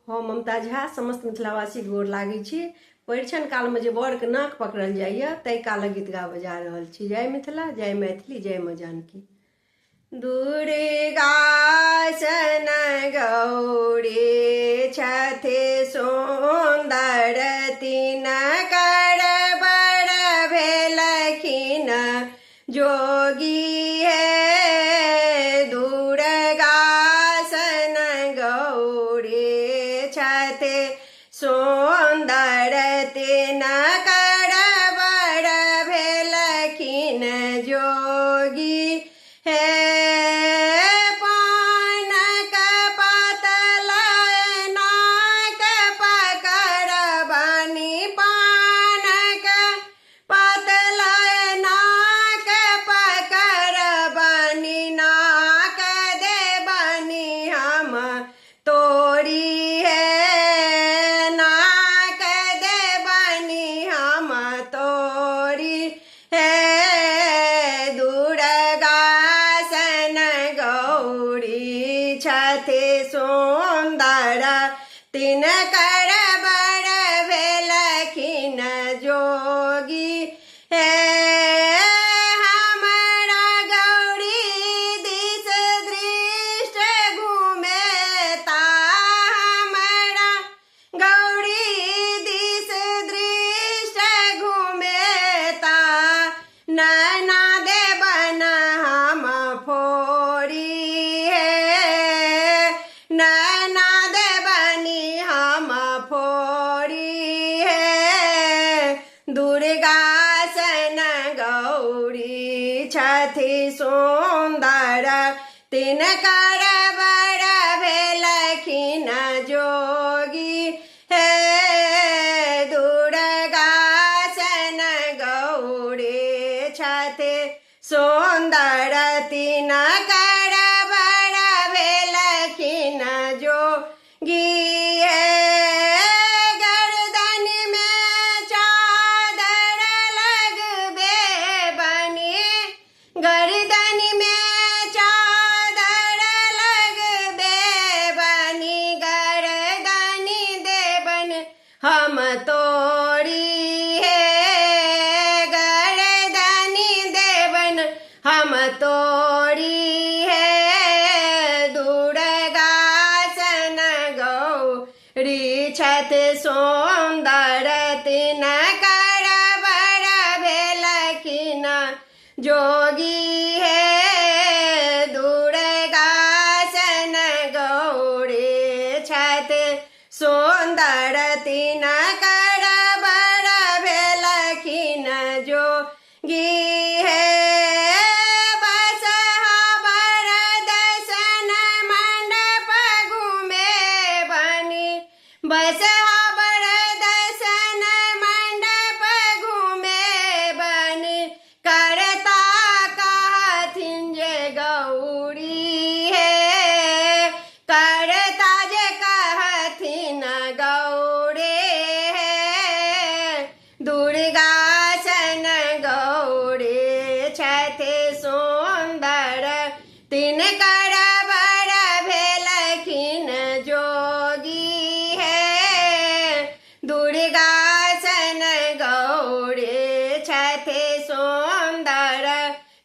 हम ममता झा समस्त मिथिलावासी गोर लागै छी। परिछन काल में जे बर के नाक पकड़ल जाइए तय काल गीत गाबऽ जा रहल छी। जय मिथिला, जय मैथिली, जय माँ जानकी। दुर्गा सन गौरी छथे सुंदर, तीन कर बड़ भेलखिन जोगी है। दुर्गा सन गौरी छथे सुंदर, तीन कर बड़ भेलखिन जोगी है। छथे सुंदर, तीन कर बड़ भेलखिन जोगी है। हमरा गौरी दिस दृष्ट घूमे ता, हमरा गौरी दिस दृष्ट घूमे ता, नैना देवन हम फोड़ी नैना देवनी हम फोड़ी है। दुर्गा सन गौरी छथि सुंदर, तीन कर बड़ भेलखिन जोगी है। दुर्गा सन गौरी छथि सुंदर, तीन कर बड़ भेलखिन जोगी है। गर्दन में चादर लगबे बनी, गर्दन में चादर लगबे बनी, गर्दनी देवन हम तोड़ी है। गर्दनी देवन हम तोड़ी है। छथ सुंदर, तीन कर बड़ भेलखिन जोगी है। दुर्गा सन गौरी छथ सुंदर, तीन कर बड़ भेलखिन जोगी है। बस बड़ दर्शन मंडप घूमे बन, करता कहथिन जे गौरी है। करता जे कहथिन गौरे है। दुर्गा सन गौरी छथे सुंदर, तीन कर बड़ भेलखिन जोगी। दुर्गा सन गौरी छथे सुंदर,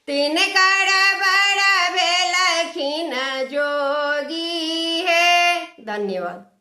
तीन कर बड़ भेलखिन जोगी है। धन्यवाद।